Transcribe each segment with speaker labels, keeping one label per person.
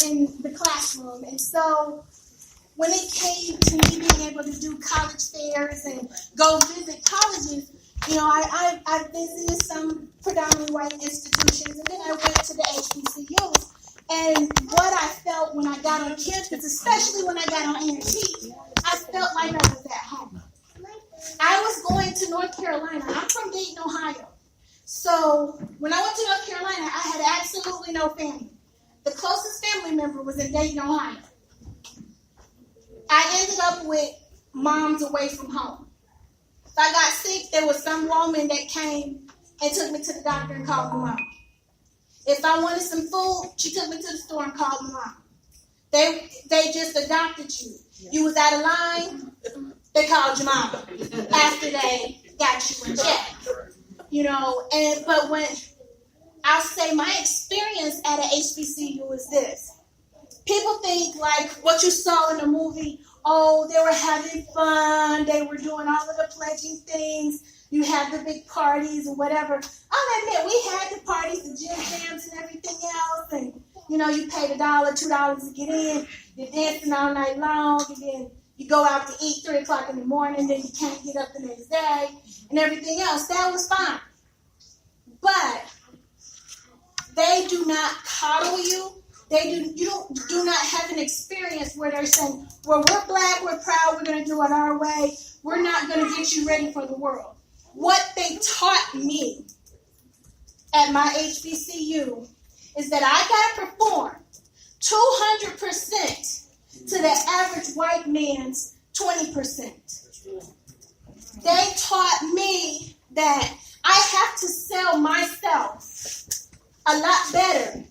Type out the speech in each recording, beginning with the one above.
Speaker 1: in the classroom. And so when it came to me being able to do college fairs and go visit colleges, I visited some predominantly white institutions, and then I went to the HBCUs. And what I felt when I got on campus, especially when I got on AMT, I felt like I was at home. I was going to North Carolina. I'm from Dayton, Ohio. So when I went to North Carolina, I had absolutely no family. The closest family member was in Dayton, Ohio. I ended up with moms away from home. If I got sick, there was some woman that came and took me to the doctor and called my mom. If I wanted some food, she took me to the store and called my mom. They just adopted you. You was out of line, they called your mama after they got you in check. But when I'll say my experience at an HBCU is this. People think like what you saw in the movie, oh, they were having fun, they were doing all of the pledging things, you had the big parties or whatever. I'll admit, we had the parties, the gym jams and everything else, and you paid $1, $2 to get in, you're dancing all night long, and then you go out to eat 3 o'clock in the morning, then you can't get up the next day, and everything else. That was fine. But they do not coddle you. You do not have an experience where they're saying, well, we're black, we're proud, we're going to do it our way. We're not going to get you ready for the world. What they taught me at my HBCU is that I got to perform 200% to the average white man's 20%. They taught me that I have to sell myself a lot better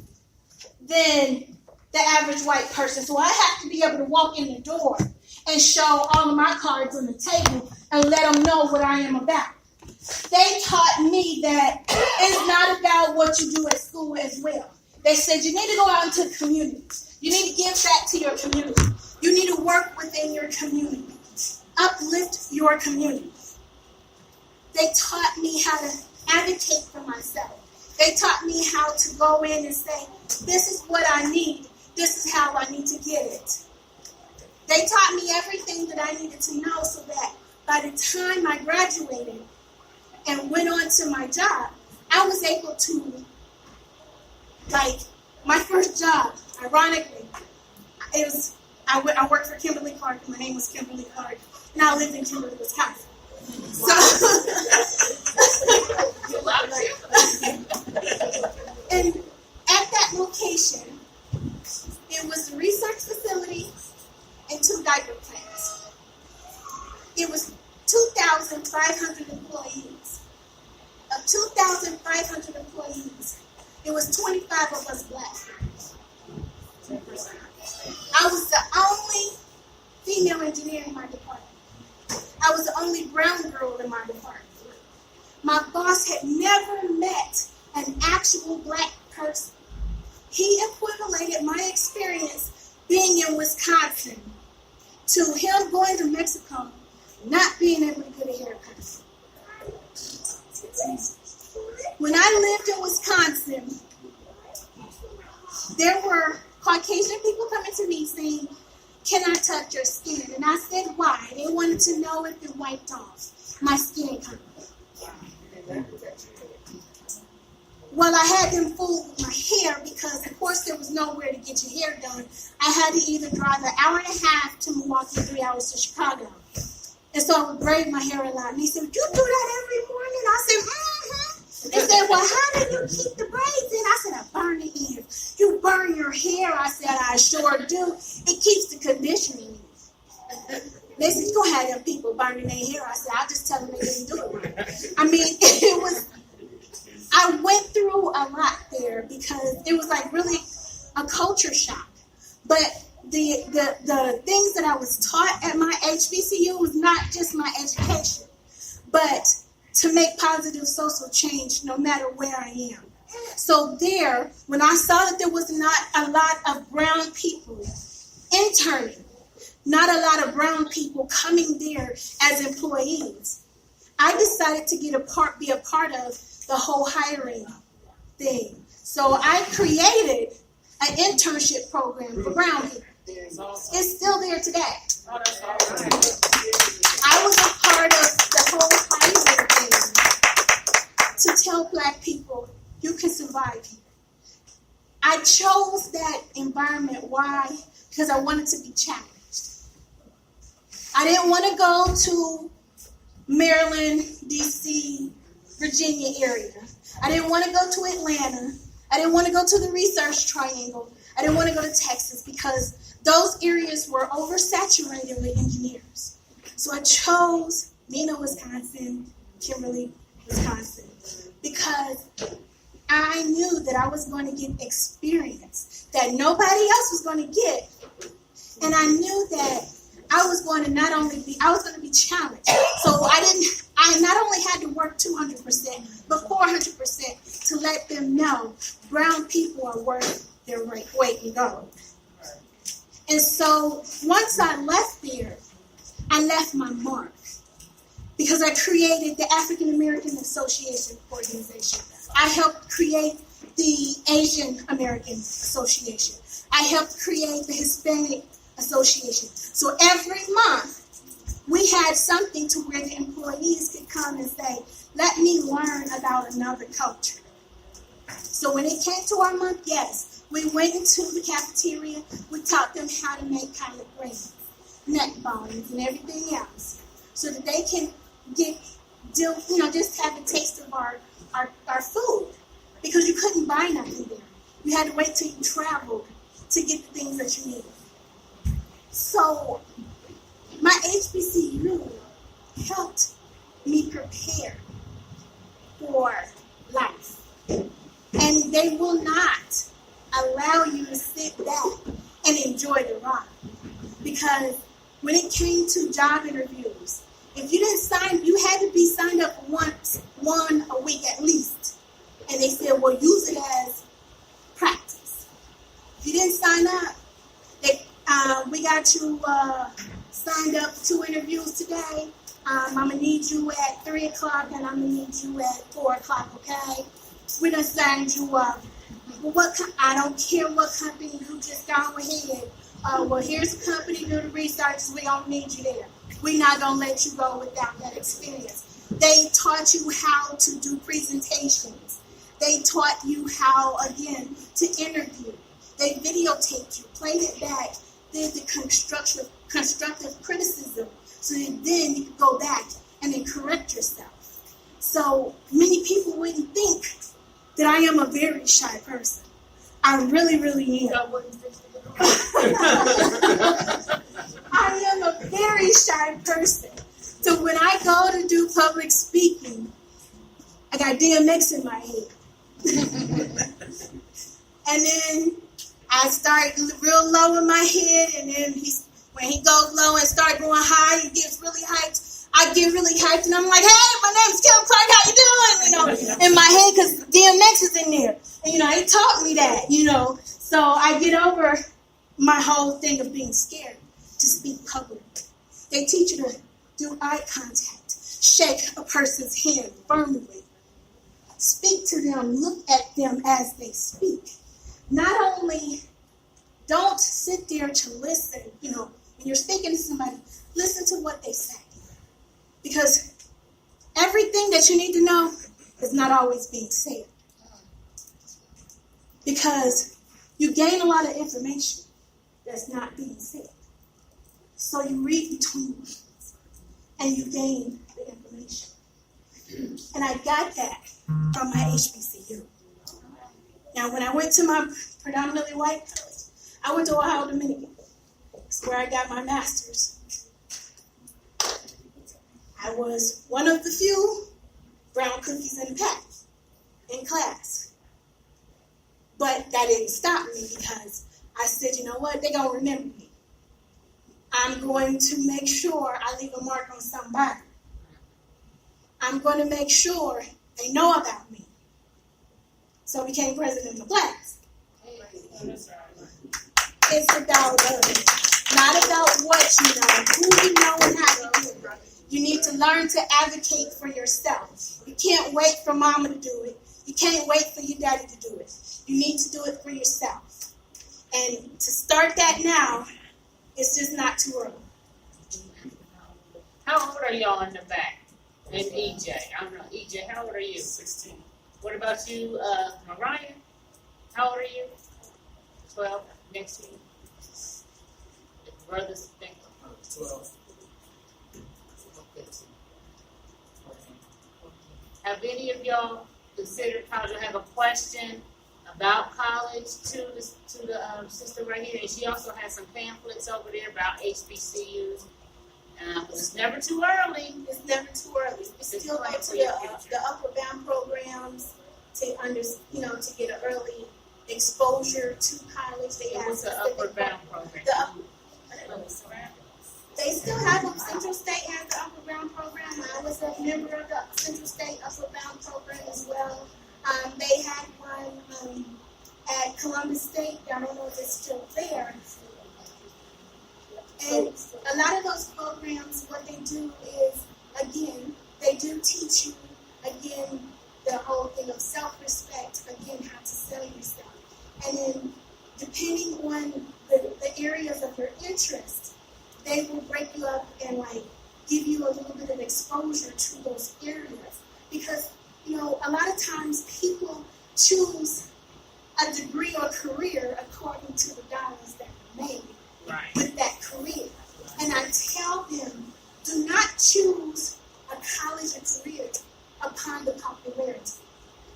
Speaker 1: than the average white person. So I have to be able to walk in the door and show all of my cards on the table and let them know what I am about. They taught me that it's not about what you do at school as well. They said you need to go out into the community. You need to give back to your community. You need to work within your community. Uplift your community. They taught me how to advocate for myself. They taught me how to go in and say, this is what I need. This is how I need to get it. They taught me everything that I needed to know so that by the time I graduated and went on to my job, I was able to, my first job, ironically, I worked for Kimberly Clark. My name was Kimberly Clark, and I lived in Kimberly, Wisconsin. So, and at that location, it was a research facility and 2 diaper plants. It was 2,500 employees. Of 2,500 employees, it was 25 of us black. I was the only female engineer in my department. I was the only brown girl in my department. My boss had never met an actual black person. He equivalated my experience being in Wisconsin to him going to Mexico, not being able to get a haircut. When I lived in Wisconsin, there were Caucasian people coming to me saying, can I touch your skin? And I said, why? They wanted to know if it wiped off my skin color. Well, I had them fooled with my hair because, of course, there was nowhere to get your hair done. I had to either drive an hour and a half to Milwaukee, 3 hours to Chicago. And so I would braid my hair a lot. And he said, you do that every morning? I said, mm-hmm. They said, well, how do you keep the braids in? I said, I burn the ends. You burn your hair? I said, I sure do. It keeps the conditioning in. They said, you don't have them people burning their hair. I said, I'll just tell them they didn't do it. I mean, I went through a lot there because it was like really a culture shock. But the things that I was taught at my HBCU was not just my education, but to make positive social change no matter where I am. So there, when I saw that there was not a lot of brown people interning, not a lot of brown people coming there as employees, I decided to be a part of the whole hiring thing. So I created an internship program for brown people. It's still there today. I was a part of the whole Hollywood thing to tell black people you can survive here. I chose that environment. Why? Because I wanted to be challenged. I didn't want to go to Maryland, D.C., Virginia area. I didn't want to go to Atlanta. I didn't want to go to the Research Triangle. I didn't want to go to Texas because those areas were oversaturated with engineers. So I chose Neenah, Wisconsin, Kimberly, Wisconsin, because I knew that I was going to get experience that nobody else was going to get. And I knew that I was going to I was going to be challenged. So I not only had to work 200%, but 400% to let them know brown people are worth their weight in gold. And so once I left there, I left my mark because I created the African American Association organization. I helped create the Asian American Association. I helped create the Hispanic Association. So every month, we had something to where the employees could come and say, let me learn about another culture. So when it came to our month, yes, we went into the cafeteria. We taught them how to make collard greens, neck bones, and everything else, so that they can just have a taste of our food, because you couldn't buy nothing there. You had to wait till you traveled to get the things that you needed. So my HBCU helped me prepare for life. And they will not allow you to sit back and enjoy the ride. Because when it came to job interviews, if you didn't you had to be signed up one a week at least. And they said, well, use it as practice. If you didn't sign up, we got you signed up for 2 interviews today. I'm going to need you at 3 o'clock and I'm going to need you at 4 o'clock, okay? We done signed you up. I don't care what company, you just go ahead. Well, here's the company, do the research, we don't need you there. We're not going to let you go without that experience. They taught you how to do presentations. They taught you how, again, to interview. They videotaped you, played it back, did the constructive criticism, so that then you could go back and then correct yourself. So many people wouldn't think that I am a very shy person. I really, really am. I am a very shy person. So when I go to do public speaking, I got DMX in my head. And then I start real low in my head, and then when he goes low and start going high, he gets really hyped. I get really hyped, and I'm like, hey, my name is Kim Clark, how you doing? In my head, because DMX is in there. And, he taught me that, So I get over my whole thing of being scared to speak publicly. They teach you to do eye contact, shake a person's hand firmly, speak to them, look at them as they speak. Not only don't sit there to listen, when you're speaking to somebody, listen to what they say. Because everything that you need to know is not always being said. Because you gain a lot of information that's not being said. So you read between the lines and you gain the information. And I got that from my HBCU. Now, when I went to my predominantly white college, I went to Ohio Dominican. It's where I got my master's. I was one of the few brown cookies in the pack in class. But that didn't stop me, because I said, you know what, they're going to remember me. I'm going to make sure I leave a mark on somebody. I'm going to make sure they know about me. So I became president of the class. It's about us, not about what you know, who you know, and how you do it. You need to learn to advocate for yourself. You can't wait for mama to do it. You can't wait for your daddy to do it. You need to do it for yourself. And to start that now, it's just not too early.
Speaker 2: How old are y'all in the back? And EJ, I don't know. EJ, how old are you?
Speaker 3: 16.
Speaker 2: What about you, Mariah? How old are you? 12. Next to you. Your brothers think.
Speaker 3: 12.
Speaker 2: Have any of y'all considered college or have a question about college to the sister right here? And she also has some pamphlets over there about HBCUs. It's never too early.
Speaker 1: It's never too early. We still go to the upper bound programs to to get an early exposure to college. They have
Speaker 2: What's the upper bound program?
Speaker 1: They still have them. Central State has the upper bound program. I was a member of the Central State upper bound program as well. They had one at Columbus State. I don't know if it's still there. And a lot of those programs, what they do is, again, they do teach you, again, the whole thing of self-respect, again, how to sell yourself. And then, depending on the areas of your interest, they will break you up and, give you a little bit of exposure to those areas. Because, a lot of times people choose a degree or career according to the dollars that are made.
Speaker 2: Right.
Speaker 1: With that career. And I tell them, do not choose a college or career upon the popularity.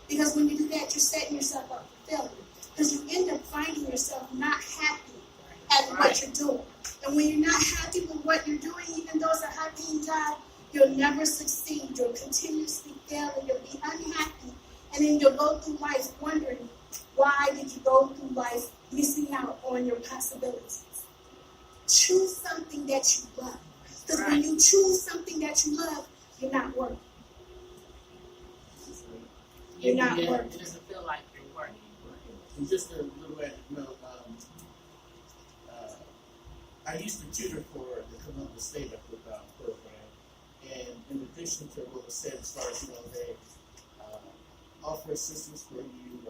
Speaker 1: Because when you do that, you're setting yourself up for failure. Because you end up finding yourself not happy at what you're doing. And when you're not happy with what you're doing, even though it's a high-paying job, you'll never succeed. You'll continuously fail and you'll be unhappy. And then you'll go through life wondering, why did you go through life missing out on your possibilities? Choose something that you love. Because when you choose something that you love, you're not working. You're not working.
Speaker 2: It doesn't feel like you're working.
Speaker 3: And just a little bit, I used to tutor for the Columbus State Upper Bound program, and in addition to what was said as far as they offer assistance for you,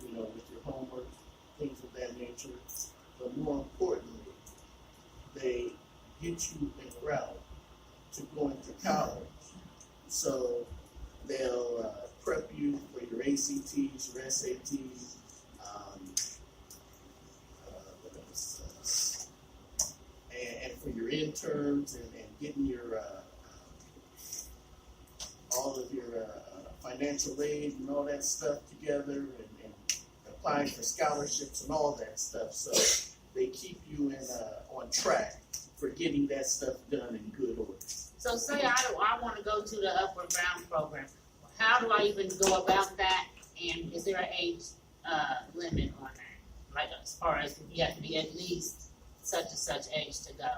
Speaker 3: with your homework, things of that nature. But more importantly, they get you en route to going to college. So they'll prep you for your ACTs, your SATs, and for your interns and getting your all of your financial aid and all that stuff together and applying for scholarships and all that stuff. So they keep you on track for getting that stuff done in good order.
Speaker 2: So say I want to go to the upper bound program. How do I even go about that? And is there an age limit on that? Like as far as you have to be at least such and such age to go?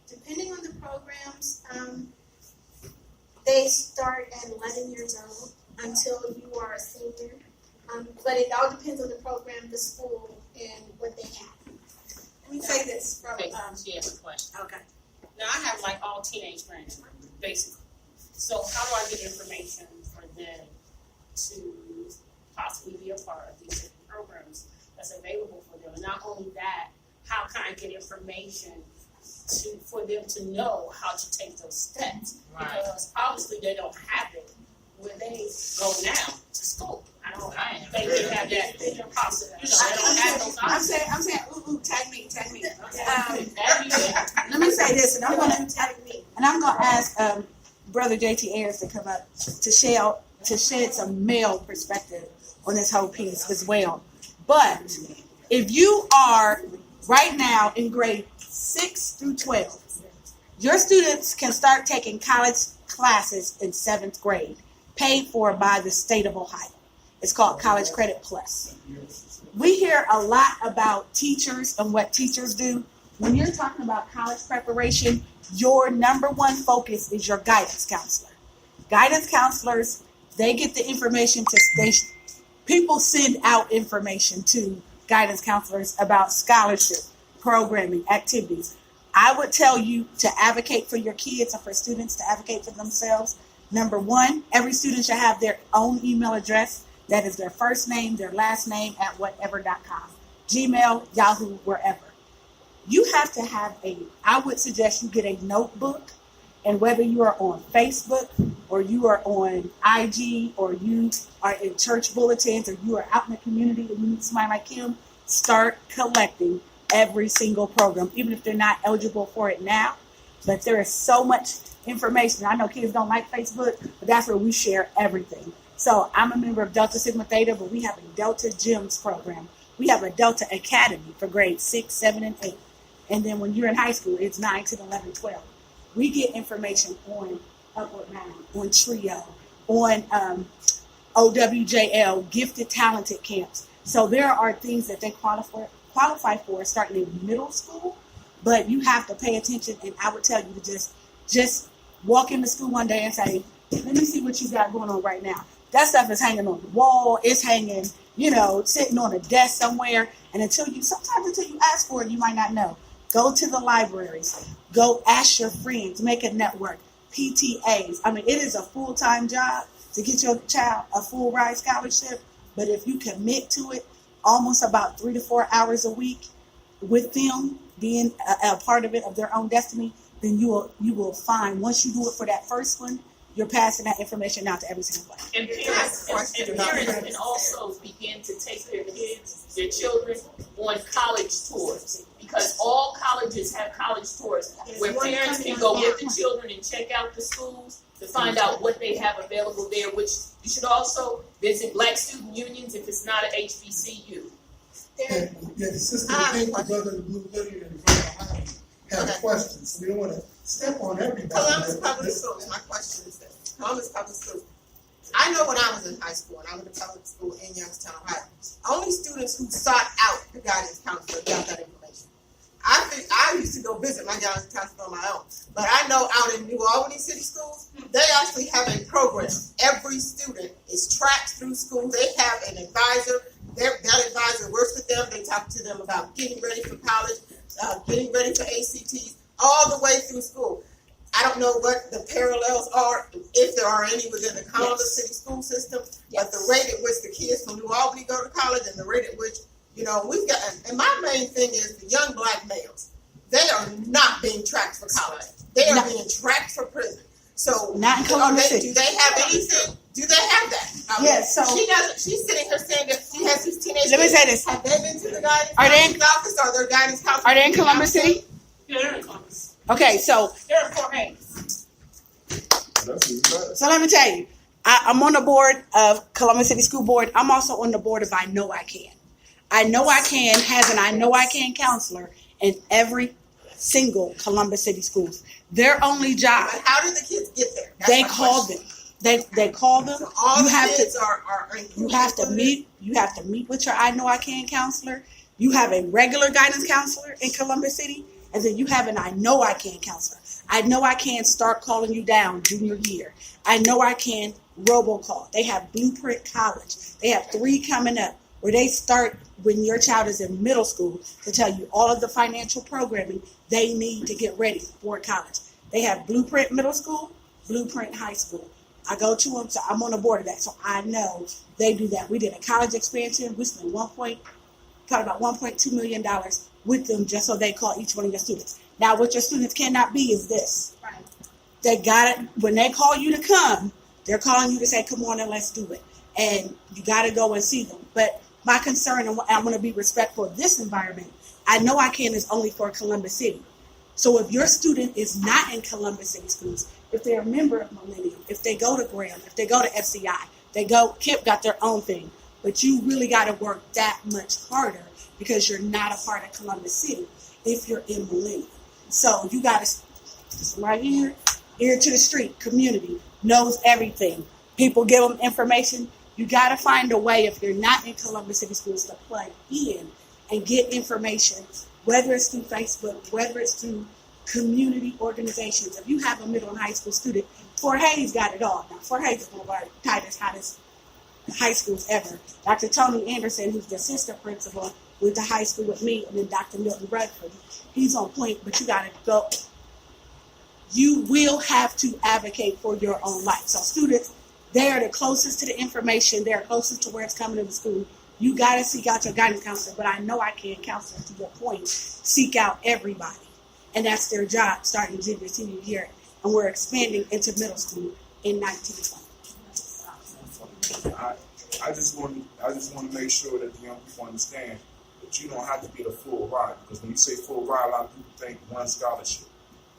Speaker 1: Depending on the programs, they start at 11 years old until you are a senior. But it all depends on the program, the school, and what they have.
Speaker 4: Let me say this from
Speaker 2: She has a question.
Speaker 4: okay. Now I have all teenage friends, basically. So how do I get information for them to possibly be a part of these different programs that's available for them? And not only that, how can I get information for them to know how to take those steps?
Speaker 2: Right.
Speaker 4: Because obviously they don't have it when they go now to school. I don't think they have that in their possible. They don't have those options.
Speaker 5: I'm saying, tag me.
Speaker 4: Okay.
Speaker 5: Let me say this, and I'm gonna ask Brother JT Ayers to come up to shed some male perspective on this whole piece as well. But if you are right now in grade 6 through 12, your students can start taking college classes in 7th grade, paid for by the state of Ohio. It's called College Credit Plus. We hear a lot about teachers and what teachers do. When you're talking about college preparation, your number one focus is your guidance counselor. Guidance counselors, they get the information people send out information to guidance counselors about scholarship, programming, activities. I would tell you to advocate for your kids and for students to advocate for themselves. Number one, every student should have their own email address. That is their first name, their last name at whatever.com. Gmail, Yahoo, wherever. You have to have I would suggest you get a notebook, and whether you are on Facebook or you are on IG or you are in church bulletins or you are out in the community and you meet somebody like him, start collecting every single program, even if they're not eligible for it now. But there is so much information. I know kids don't like Facebook, but that's where we share everything. So I'm a member of Delta Sigma Theta, but we have a Delta Gyms program. We have a Delta Academy for grades 6, 7, and 8. And then when you're in high school, it's 9, 10, 11, 12. We get information on Upward Mountain, on Trio, on OWJL, Gifted Talented Camps. So there are things that they qualify for starting in middle school, but you have to pay attention. And I would tell you to just walk into school one day and say, let me see what you got going on right now. That stuff is hanging on the wall. It's hanging, sitting on a desk somewhere. And sometimes until you ask for it, you might not know. Go to the libraries. Go ask your friends. Make a network. PTAs. I mean, it is a full-time job to get your child a full ride scholarship. But if you commit to it, almost about 3 to 4 hours a week with them being a part of it, of their own destiny, then you will find, once you do it for that first one, you're passing that information out to every single one.
Speaker 6: And parents can also begin to take their children on college tours, because all colleges have college tours where parents can go with the children and check out the schools to find out what they have available there, which you should also visit Black Student Unions if it's not an HBCU.
Speaker 7: Yeah, the sister, I think the brother in the blue hoodie and the brother behind have questions. So we don't want to step on everybody.
Speaker 8: Columbus Public Schools. My question is this. Columbus Public Schools. I know when I was in high school, and I went to public school in Youngstown, Ohio, only students who sought out the guidance counselor got that information. I used to go visit my guidance counselor on my own. But I know out in New Albany City Schools, they actually have a program. Every student is tracked through school. They have an advisor. That advisor works with them. They talk to them about getting ready for college, getting ready for ACTs, all the way through school. I don't know what the parallels are, if there are any within the Columbus City school system, but the rate at which the kids from New Albany go to college and the rate at which, we've got, and my main thing is the young black males. They are not being tracked for college. They are being tracked for prison. So,
Speaker 5: not in Columbus City.
Speaker 8: Do they have anything? Do they have that?
Speaker 5: Yes. So
Speaker 8: she doesn't. She's sitting here saying that she has these teenagers.
Speaker 5: Let me say this.
Speaker 8: Have they been to the guidance counselor's office or their guidance counselor?
Speaker 5: Are they in Columbus City?
Speaker 4: Yeah, they're in Columbus.
Speaker 5: Okay, so
Speaker 4: They're in Fort Hays.
Speaker 5: So let me tell you, I'm on the board of Columbus City School Board. I'm also on the board of I Know I Can. I Know I Can has an I Know I Can counselor in every single Columbus City schools. Their only job.
Speaker 8: But how did the kids get there?
Speaker 5: They call them. They call them.
Speaker 8: So all
Speaker 5: you
Speaker 8: the
Speaker 5: have
Speaker 8: kids
Speaker 5: to.
Speaker 8: are
Speaker 5: You have to meet. You have to meet with your I Know I Can counselor. You have a regular guidance counselor in Columbus City, and then you have an I Know I Can counselor. I Know I Can start calling you down junior year. I Know I Can robocall. They have Blueprint College. They have 3 coming up where they start when your child is in middle school to tell you all of the financial programming they need to get ready for college. They have Blueprint Middle School, Blueprint High School. I go to them, so I'm on the board of that, so I know they do that. We did a college expansion. We spent probably about $1.2 million with them just so they call each one of your students. Now, what your students cannot be is this.
Speaker 1: Right.
Speaker 5: They got it. When they call you to come, they're calling you to say, come on and let's do it. And you got to go and see them. But my concern, and I want to be respectful of this environment, I Know I Can is only for Columbus City. So if your student is not in Columbus City schools, if they're a member of Millennium, if they go to Graham, if they go to FCI, KIPP got their own thing. But you really got to work that much harder because you're not a part of Columbus City if you're in Millennium. So you got to, right here, ear to the street, community, knows everything. People give them information. You got to find a way, if you're not in Columbus City schools, to plug in and get information, whether it's through Facebook, whether it's through community organizations. If you have a middle and high school student, Fort Hays got it all. Now, Fort Hays is one of our tightest, hottest high schools ever. Dr. Tony Anderson, who's the assistant principal, went to high school with me, and then Dr. Milton Bradford. He's on point, but you got to go. You will have to advocate for your own life. So students, they are the closest to the information. They're closest to where it's coming to the school. You got to seek out your guidance counselor, but I know I can counsel to your point. Seek out everybody. And that's their job starting junior, senior year. And we're expanding into middle school in 1920.
Speaker 9: I just want to make sure that the young people understand that you don't have to get a full ride, because when you say full ride, a lot of people think one scholarship.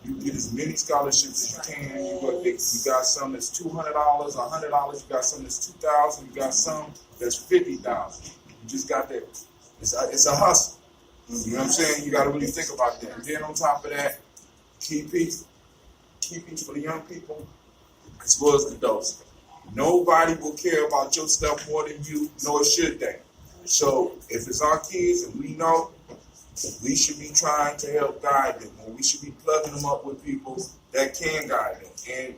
Speaker 9: You get as many scholarships as you can. You got some that's $200, $100. You got some that's $2,000. You got some that's $50,000. You just got that. It's a hustle. You know what I'm saying? You got to really think about that. And then on top of that, key piece for the young people, as well as the adults. Nobody will care about your stuff more than you, nor should they. So if it's our kids and we know, we should be trying to help guide them, or we should be plugging them up with people that can guide them.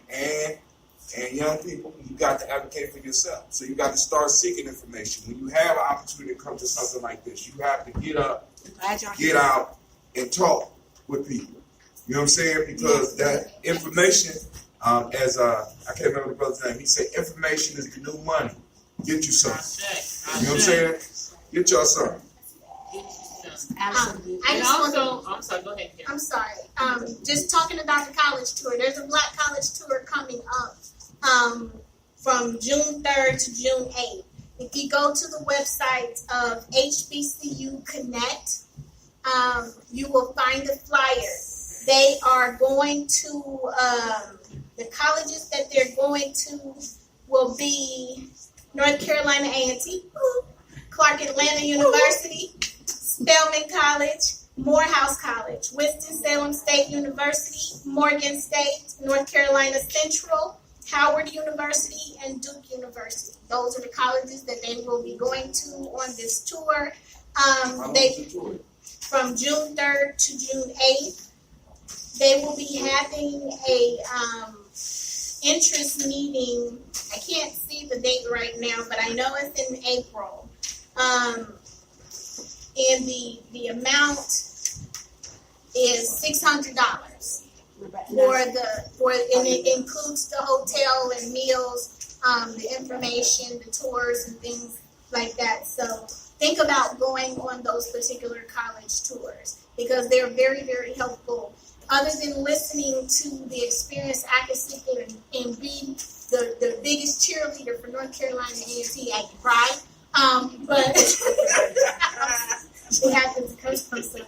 Speaker 9: And young people, you got to advocate for yourself. So you got to start seeking information. When you have an opportunity to come to something like this, you have to get up, get out, and talk with people. You know what I'm saying? Because that information, as I can't remember the brother's name, he said information is the new money. Get you some. You know what I'm saying? Get y'all some.
Speaker 5: Absolutely.
Speaker 1: I
Speaker 2: And
Speaker 1: just want to
Speaker 2: also, I'm sorry, go ahead, Karen.
Speaker 1: I'm sorry. Just talking about the college tour. There's a Black College tour coming up from June 3rd to June 8th. If you go to the website of HBCU Connect, you will find the flyer. They are going to, the colleges that they're going to will be North Carolina A&T, Clark Atlanta University, Spelman College, Morehouse College, Winston-Salem State University, Morgan State, North Carolina Central, Howard University, and Duke University. Those are the colleges that they will be going to on this tour. From June 3rd to June 8th, they will be having a interest meeting. I can't see the date right now, but I know it's in April. And the amount is $600 and it includes the hotel and meals, the information, the tours and things like that. So think about going on those particular college tours because they're very, very helpful. Other than listening to the experience I can sit there and be the biggest cheerleader for North Carolina A&T, I can cry. But she happens to curse myself.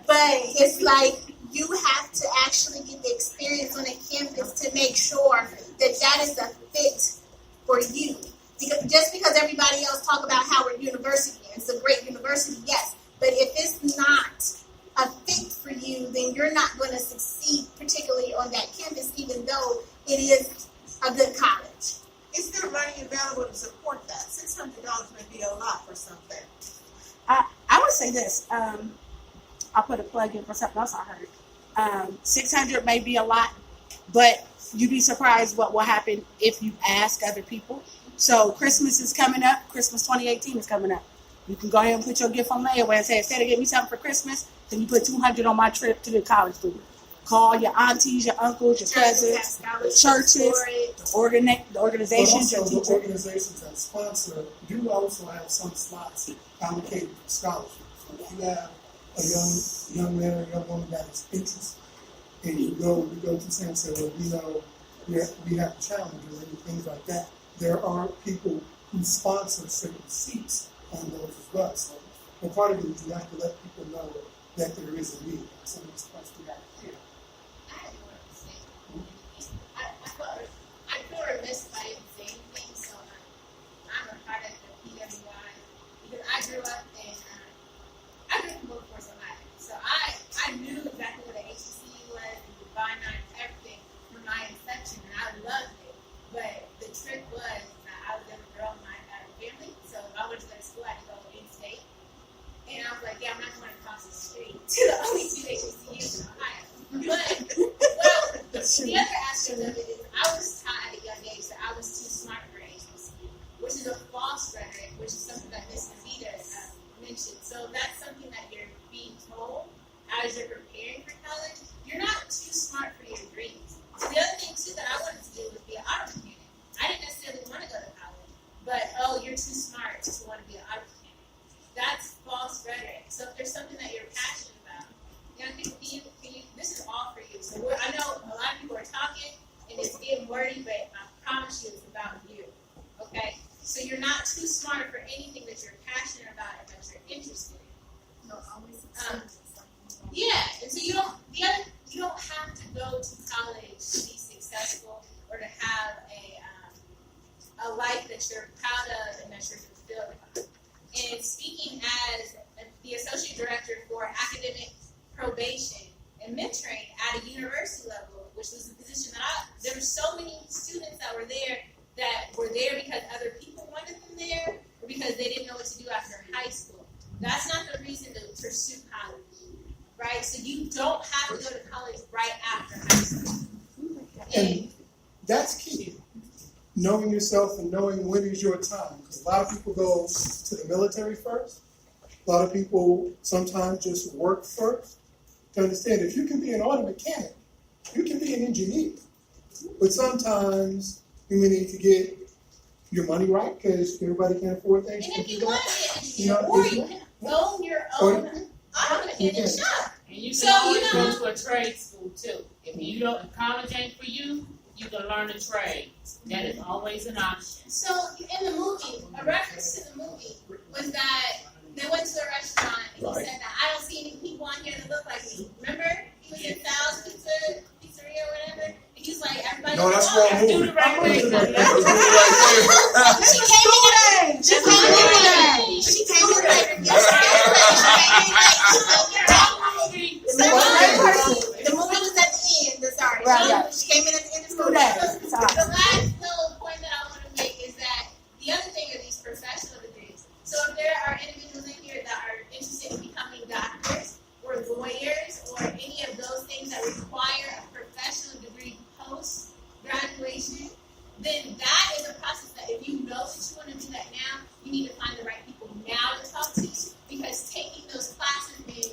Speaker 1: But it's like you have to actually get the experience on a campus to make sure that is a fit for you. Just because everybody else talk about Howard University, and it's a great university, yes. But if it's not a fit for you, then you're not going to succeed, particularly on that campus, even though it is a good college.
Speaker 8: Is there money available to support that? $600 may be a lot for something.
Speaker 5: I would say this. I'll put a plug in for something else I heard. 600 may be a lot, but you'd be surprised what will happen if you ask other people. So Christmas is coming up. Christmas 2018 is coming up. You can go ahead and put your gift on layaway and say, instead of getting me something for Christmas, then you put $200 on my trip to the college tour. Call your aunties, your uncles, your cousins, the churches, the organizations,
Speaker 7: But also
Speaker 5: your
Speaker 7: the organizations that sponsor do also have some slots allocated for scholarships. So if you have a young man or young woman that is interested, and you go to Sam and say, well, we know we have challenges and things like that. There are people who sponsor certain seats on those as well. So part of it is you have to let people know that there is a need. Some of the spots we got here.
Speaker 10: I feel remiss by even saying things, so I'm a part of the PWI because I grew up in Workforce, Ohio. So I knew exactly what the HCC was and the Gye-Nyame and everything from my inception, and I loved it. But the trick was that I was the only girl in my family, so if I went to go to school, I had to go in-state. And I was like, yeah, I'm not going across the street to the only two HCCUs in Ohio. But, the other aspect of it is I was taught at a young age that I was too smart for HBCU, which is a false rhetoric, which is something that Ms. Anita mentioned. So that's something that you're being told as you're preparing for college. You're not too smart for your dreams. The other thing, too, that I wanted to do was be an auto mechanic. I didn't necessarily want to go to college, but, you're too smart to want to be an auto mechanic. wordy, but I promise you it's about you. Okay? So you're not too smart for anything that you're passionate about and that you're interested in. Yeah, and so you don't have to go to college to be successful or to have a life that you're proud of and that you're fulfilled by. And speaking as the associate director for academic probation and mentoring at a university level, which was a position that there were so many students that were there because other people wanted them there or because they didn't know what to do after high school. That's not the reason to pursue college, right? So you don't have to go to college right after high school.
Speaker 7: And that's key. Knowing yourself and knowing when is your time. Because a lot of people go to the military first. A lot of people sometimes just work first. To understand, if you can be an auto mechanic, you can be an engineer. But sometimes you may need to get your money right because everybody can't afford things.
Speaker 10: And if you want to be an engineer, or you can own your own auto mechanic shop.
Speaker 2: And you can always go to a trade school too. If college ain't for you, you can learn a trade. That is always an option.
Speaker 10: So in the movie, a reference to the movie was that they went to a restaurant and he said that I don't see any people on here that look like me. Remember? He was in Sal's Pizzeria or whatever. And he was like, everybody.
Speaker 9: No, that's wrong movie.
Speaker 2: Do the right thing.
Speaker 1: She came in later. The movie was at the end. Sorry.
Speaker 5: Right.
Speaker 1: She came in at the end of the movie.
Speaker 10: The last little point that I want to make is that the other thing are these professional degrees. So if there are individuals in here that are interested in becoming doctors or lawyers or any of those things that require a professional degree post-graduation, then that is a process that if you know that you want to do that now, you need to find the right people now to talk to, because taking those classes in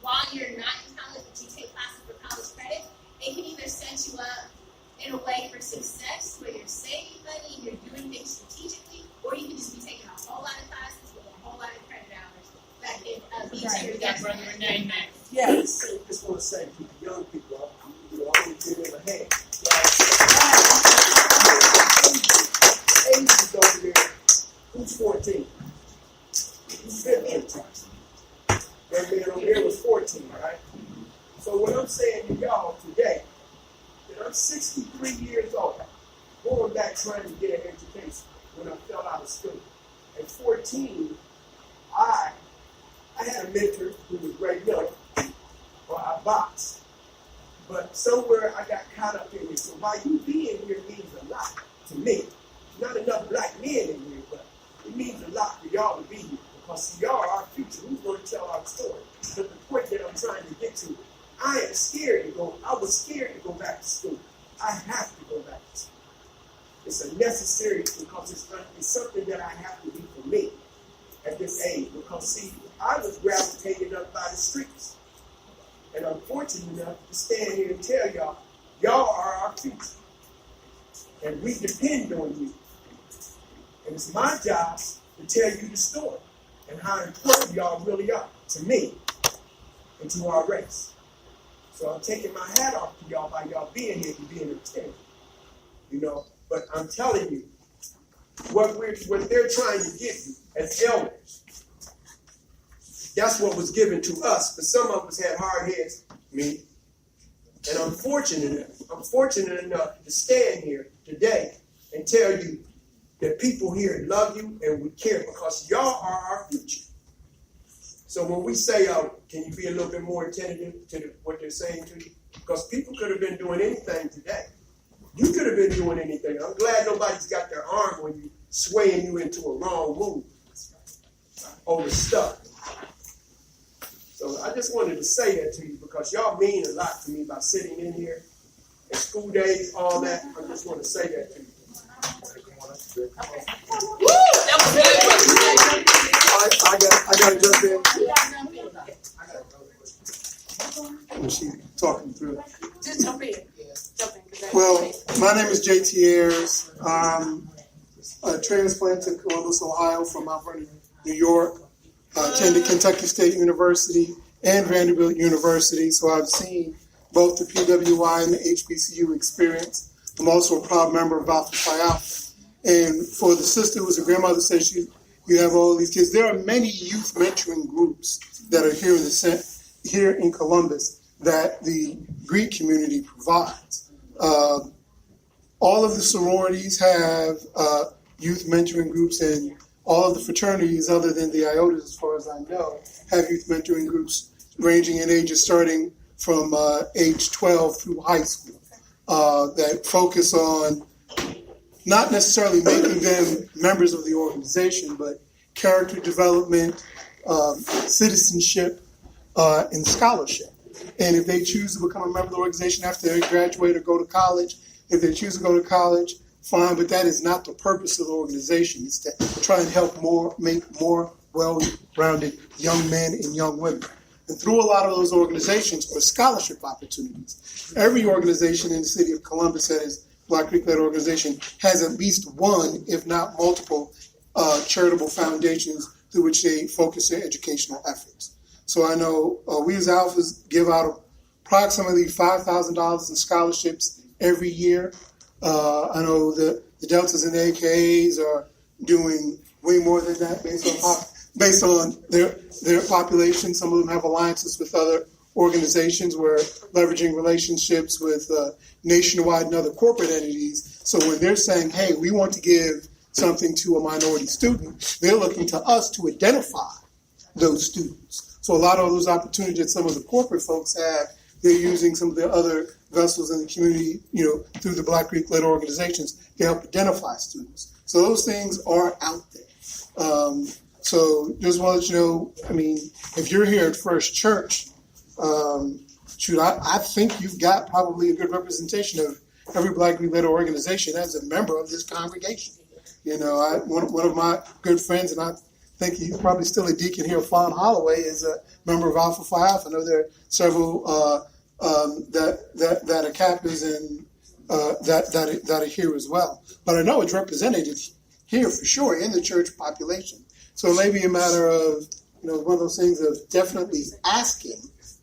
Speaker 10: while you're not in college, but you take classes for college credit, it can either set you up in a way for success where you're saving money and you're doing things strategically, or you can just be taking a whole lot of classes with a whole lot of credit hours that can be to your
Speaker 2: That brother
Speaker 10: destiny.
Speaker 2: Renee next.
Speaker 5: Yes.
Speaker 11: I just want to say to the young people, I want to give them a hand. Age is over there. Who's 14? Who's 15? That man over there was 14, right? So what I'm saying to y'all today, that I'm 63 years old, going back trying to get an education when I fell out of school. At 14, I had a mentor who was Ray Miller, or I boxed. But somewhere I got caught up in it. So by you being here means a lot to me. Not enough black men in here, but it means a lot for y'all to be here. Because see, y'all are our future. Who's going to tell our story? But the point that I'm trying to get to, I was scared to go back to school. I have to go back to school. It's a necessary because it's something that I have to do for me at this age. Because see, I was gravitated up by the streets. And I'm fortunate enough to stand here and tell y'all, y'all are our future. And we depend on you. And it's my job to tell you the story and how important y'all really are to me and to our race. So I'm taking my hat off to y'all by y'all being here to be entertained. But I'm telling you, what they're trying to give you as elders, that's what was given to us. But some of us had hard heads, me. And I'm fortunate enough to stand here today and tell you that people here love you and would care because y'all are our future. So when we say, can you be a little bit more attentive to what they're saying to you? Because people could have been doing anything today. You could have been doing anything. I'm glad nobody's got their arm on you, swaying you into a wrong move over stuff. So I just wanted to say that to you because y'all mean a lot to me by sitting in here and school days, all that. I just want to say that to you. I got to jump in. When she's talking through.
Speaker 5: Just jump in.
Speaker 7: Well, my name is JT Ayers. I'm a transplant to Columbus, Ohio from Mount Vernon, New York. I attended Kentucky State University and Vanderbilt University, so I've seen both the PWI and the HBCU experience. I'm also a proud member of Alpha Phi Alpha. And for the sister who was a grandmother said you have all these kids. There are many youth mentoring groups that are here in Columbus that the Greek community provides. All of the sororities have youth mentoring groups, and all of the fraternities, other than the Iotas, as far as I know, have youth mentoring groups ranging in ages starting from age 12 through high school that focus on not necessarily making them members of the organization, but character development, citizenship, and scholarship. And if they choose to become a member of the organization after they graduate or go to college, if they choose to go to college, fine, but that is not the purpose of the organization. It's to try and help make more well-rounded young men and young women. And through a lot of those organizations are scholarship opportunities. Every organization in the city of Columbus that is Black Greek-led organization has at least one, if not multiple, charitable foundations through which they focus their educational efforts. So I know we as Alphas give out approximately $5,000 in scholarships every year. I know the Deltas and the AKAs are doing way more than that based on their population. Some of them have alliances with other organizations. We're leveraging relationships with Nationwide and other corporate entities. So when they're saying, hey, we want to give something to a minority student, they're looking to us to identify those students. So a lot of those opportunities that some of the corporate folks have, they're using some of the other vessels in the community, through the Black Greek-led organizations to help identify students. So those things are out there. So just want to let you know, if you're here at First Church, I think you've got probably a good representation of every Black Greek-led organization as a member of this congregation. One of my good friends, and I think he's probably still a deacon here, Fawn Holloway, is a member of Alpha Phi Alpha. I know there are several that are captains and that are here as well. But I know it's represented here for sure in the church population. So it may be a matter of, one of those things of definitely asking,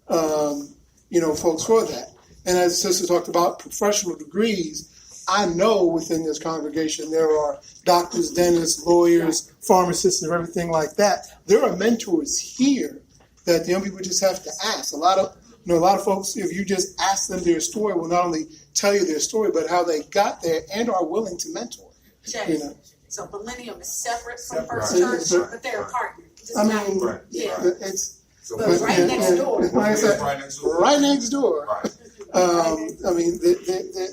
Speaker 7: folks for that. And as the sister talked about professional degrees, I know within this congregation there are doctors, dentists, lawyers, pharmacists, and everything like that. There are mentors here that the young people just have to ask. A lot of folks, if you just ask them their story, will not only tell you their story, but how they got there and are willing to mentor.
Speaker 5: So Millennium is separate from First Church, but they're a partner.
Speaker 7: It's
Speaker 5: right next door.
Speaker 7: Like I said, right next door.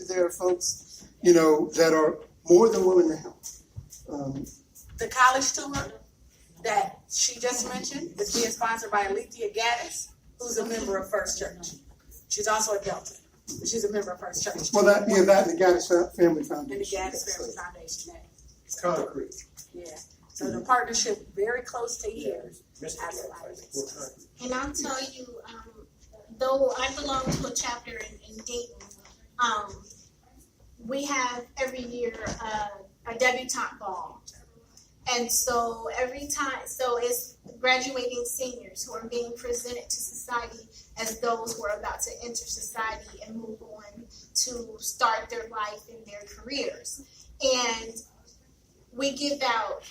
Speaker 7: There are folks, that are more than willing to help.
Speaker 5: The college tour that she just mentioned is being sponsored by Alethea Gaddis, who's a member of First Church. She's also a Delta, but she's a member of First Church.
Speaker 7: Well, that and the Gaddis Family Foundation.
Speaker 5: And the Gaddis Family Foundation.
Speaker 11: It's concrete.
Speaker 5: Yeah. So the partnership very close to here.
Speaker 1: And I'll tell you, though I belong to a chapter in Dayton, we have every year a debutante ball. And so it's graduating seniors who are being presented to society as those who are about to enter society and move on to start their life and their careers. And we give out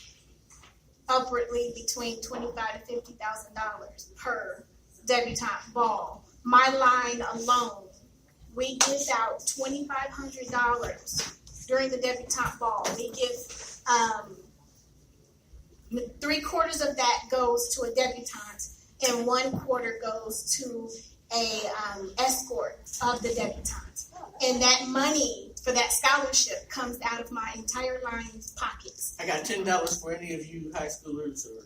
Speaker 1: upwardly between $25,000 to $50,000 per debutante ball. My line alone, we give out $2,500 during the debutante ball. We give 3/4 of that goes to a debutante, and 1/4 goes to a escort of the debutante. And that money for that scholarship comes out of my entire line's pockets.
Speaker 3: I got $10 for any of you high schoolers or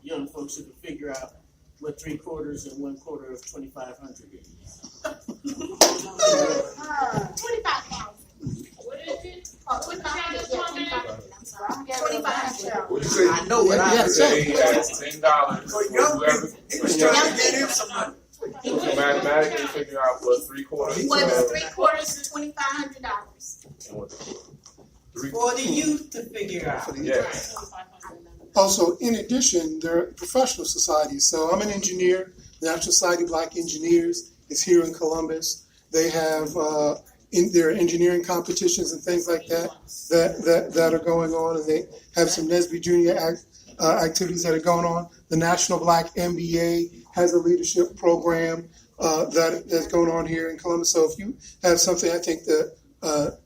Speaker 3: young folks who can figure out what 3/4 and 1/4 of 2,500 is.
Speaker 1: 25,000.
Speaker 2: What is it?
Speaker 1: Oh, 2,500. Yeah, 2,500. I'm sorry. 2,500.
Speaker 9: What you say?
Speaker 3: I know what I
Speaker 9: Say he has $10 for whoever.
Speaker 11: He was trying to get him some money.
Speaker 9: You can mathematically figure out what 3/4
Speaker 1: Well, it's 3/4 to $2,500.
Speaker 9: and what
Speaker 12: For the youth to figure out.
Speaker 9: Yes.
Speaker 7: Also, in addition, there are professional societies. So I'm an engineer. The National Society of Black Engineers is here in Columbus. They have there are engineering competitions and things like that are going on, and they have some NSBE Junior activities that are going on. The National Black MBA has a leadership program that's going on here in Columbus. So if you have something, I think the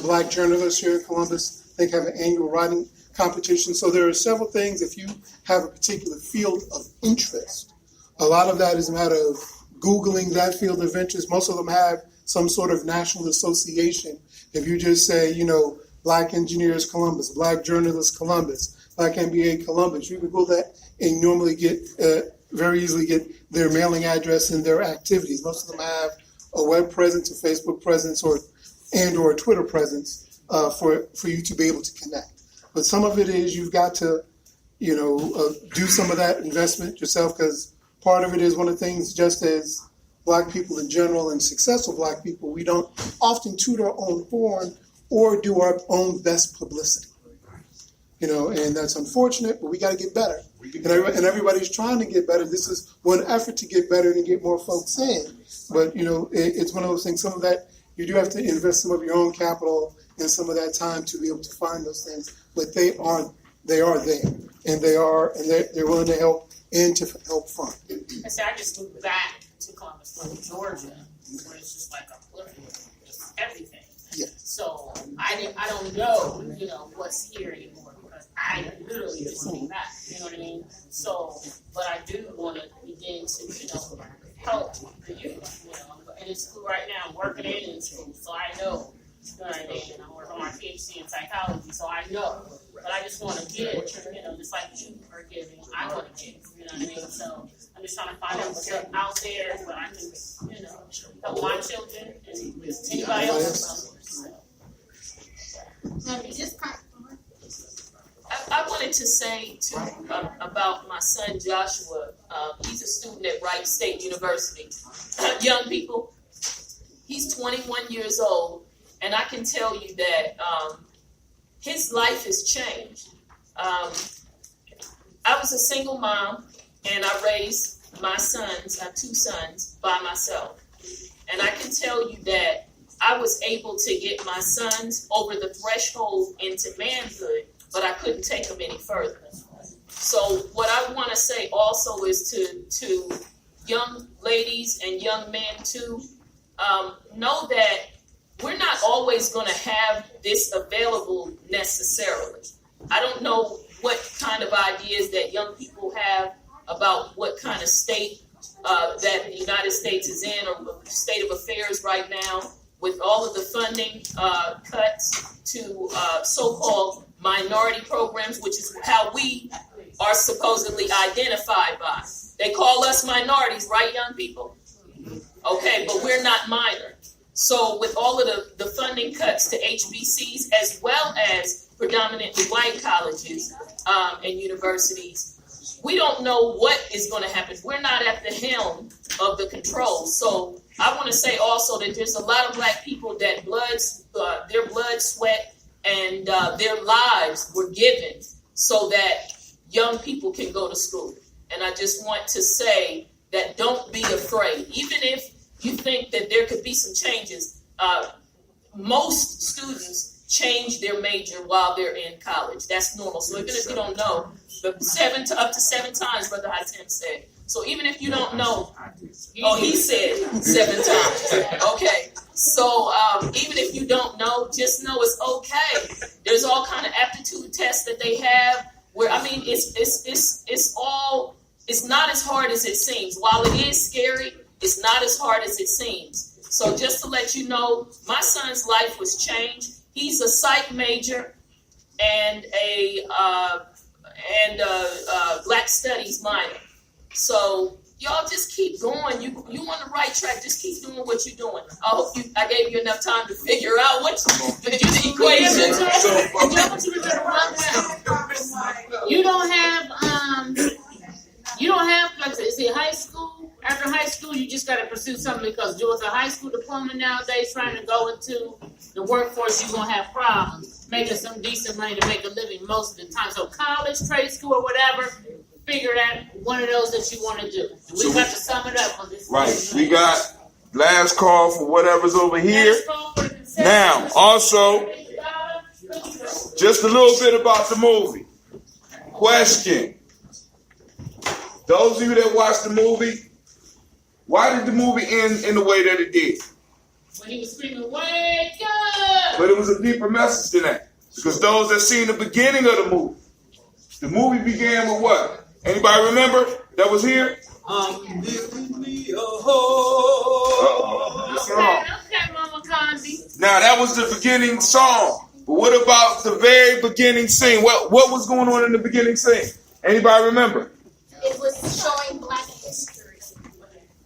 Speaker 7: Black journalists here in Columbus, I think, have an annual writing competition. So there are several things. If you have a particular field of interest, a lot of that is a matter of Googling that field of interest. Most of them have some sort of national association. If you just say, Black Engineers Columbus, Black Journalists Columbus, Black MBA Columbus, you can go that and normally get very easily get their mailing address and their activities. Most of them have a web presence, a Facebook presence, or a Twitter presence for you to be able to connect. But some of it is you've got to, do some of that investment yourself, because part of it is one of the things, just as Black people in general and successful Black people, we don't often toot our own horn or do our own best publicity. And that's unfortunate, but we got to get better. And everybody's trying to get better. This is one effort to get better and get more folks in. But, it's one of those things, some of that, you do have to invest some of your own capital and some of that time to be able to find those things. But they are there, and they're willing to help and to help fund.
Speaker 4: I said, I just moved back to Columbus from Georgia, where it's just like a plethora of everything.
Speaker 7: Yeah.
Speaker 4: So I don't know, what's here anymore, because I literally just moved back. You know what I mean? So, but I do want to begin to, help the youth. I'm in school right now, I'm working in school, so I know. You know what I mean? And I'm working on my PhD in psychology, so I know. But I just want to give, just like you are giving, I want to give. You know what I mean? So I'm just trying to find out what's out there, but I can, help my children and anybody else. I wanted to say too about my son Joshua. He's a student at Wright State University. Young people, he's 21 years old, and I can tell you that his life has changed. I was a single mom, and I raised my sons, I have 2 sons, by myself. And I can tell you that I was able to get my sons over the threshold into manhood, but I couldn't take them any further. So what I want to say also is to young ladies and young men too, know that we're not always going to have this available necessarily. I don't know what kind of ideas that young people have about what kind of state that the United States is in, or state of affairs right now, with all of the funding cuts to so-called minority programs, which is how we are supposedly identified by. They call us minorities, right, young people? Okay, but we're not minor. So with all of the funding cuts to HBCs, as well as predominantly white colleges and universities, we don't know what is going to happen. We're not at the helm of the control. So I want to say also that there's a lot of Black people that their blood, sweat, and their lives were given so that young people can go to school. And I just want to say that don't be afraid. Even if you think that there could be some changes, most students change their major while they're in college. That's normal. So even if you don't know, up to 7 times, Brother Hatem said. So even if you don't know, he said 7 times. Okay. So even if you don't know, just know it's okay. There's all kind of aptitude tests that they have where, it's not as hard as it seems. While it is scary, it's not as hard as it seems. So just to let you know, my son's life was changed. He's a psych major and a Black Studies minor. So y'all just keep going. You on the right track. Just keep doing what you're doing. I hope I gave you enough time to figure out what the equation.
Speaker 2: You don't have like, is it high school? After high school, you just got to pursue something, because with a high school diploma nowadays, trying to go into the workforce, you're going to have problems making some decent money to make a living most of the time. So college, trade school, or whatever, figure out one of those that you want to do. We got to sum it up on this.
Speaker 13: Right. We got
Speaker 9: Last call for whatever's over here.
Speaker 2: Last call for the consent.
Speaker 9: Now, also, just a little bit about the movie. Question. Those of you that watched the movie, why did the movie end in the way that it did?
Speaker 2: When he was screaming, "Wake up!"
Speaker 9: But it was a deeper message than that. Because those that seen the beginning of the movie began with what? Anybody remember that was here?
Speaker 2: Okay, Mama Condi.
Speaker 9: Now that was the beginning song. But what about the very beginning scene? What was going on in the beginning scene? Anybody remember?
Speaker 1: It was showing Black history.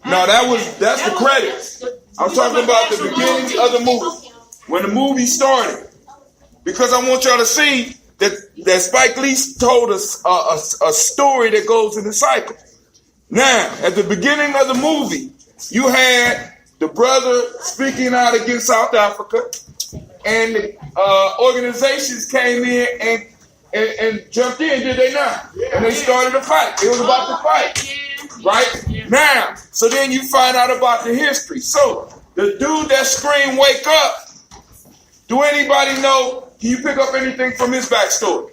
Speaker 9: No, that's the credits. I'm talking about the beginning of the movie. When the movie started. Because I want y'all to see that Spike Lee told us a story that goes in the cycle. Now, at the beginning of the movie, you had the brother speaking out against South Africa, and the organizations came in and jumped in, did they not? And they started a fight. It was about the fight. Right? Now, so then you find out about the history. So, the dude that screamed, "Wake up," do anybody know? Can you pick up anything from his backstory?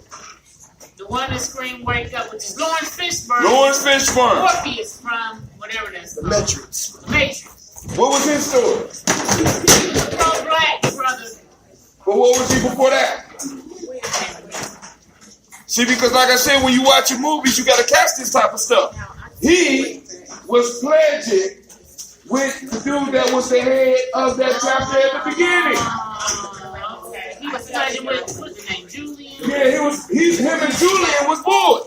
Speaker 2: The one that screamed "Wake up," which is Lawrence Fishburne.
Speaker 9: Lawrence Fishburne.
Speaker 2: Morpheus from whatever that's called.
Speaker 11: Matrix.
Speaker 2: The Matrix.
Speaker 9: What was his story?
Speaker 2: He was pro-black, brother.
Speaker 9: But what was he before that? See, because like I said, when you watch your movies, you got to catch this type of stuff. He was pledging with the dude that was the head of that chapter at the beginning.
Speaker 2: Okay. He was pledging with, what's his name, Julian?
Speaker 9: Yeah, him and Julian was bored.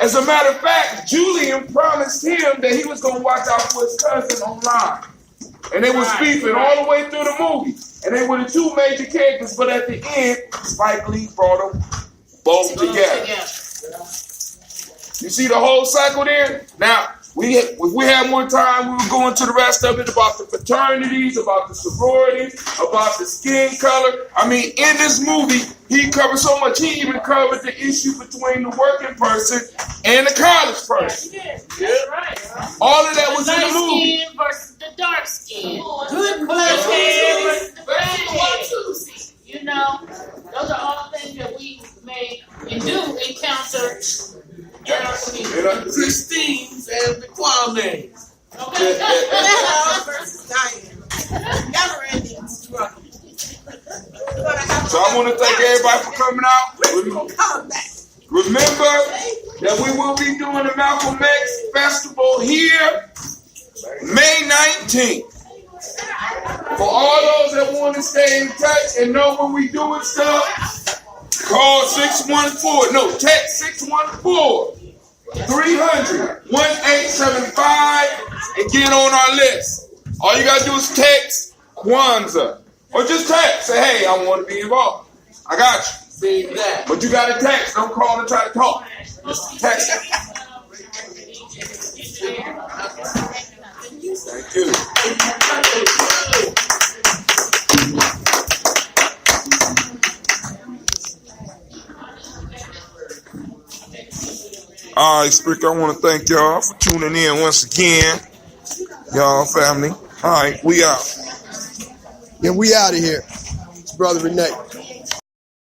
Speaker 9: As a matter of fact, Julian promised him that he was going to watch out for his cousin online. And they was beefing all the way through the movie. And they were the two major characters, but at the end, Spike Lee brought them both together. You see the whole cycle there? Now, if we had more time, we would go into the rest of it about the fraternities, about the sororities, about the skin color. I mean, in this movie, he covered so much. He even covered the issue between the working person and the college person.
Speaker 2: That's right.
Speaker 9: All of that was in the movie.
Speaker 2: Light skin versus the dark skin.
Speaker 12: Good
Speaker 2: Black hair versus the black
Speaker 12: question.
Speaker 2: hair. You know, those are all things that we may and do encounter in our community.
Speaker 12: Christine's and the Kwame's.
Speaker 2: Okay.
Speaker 8: Versus Diane. Never ending struggle.
Speaker 9: So I want to thank everybody for coming out. Remember that we will be doing the Malcolm X Festival here May 19th. For all those that want to stay in touch and know when we doing stuff, call 614. No, text 614-300-1875 and get on our list. All you gotta do is text Kwanzaa. Or just text. Say, hey, I want to be involved. I got you.
Speaker 12: Say that.
Speaker 9: But you gotta text. Don't call and try to talk. Just text. Thank you. All right, Sprick, I want to thank y'all for tuning in once again. Y'all family. All right, we out.
Speaker 11: Yeah, we out of here. It's Brother Renee.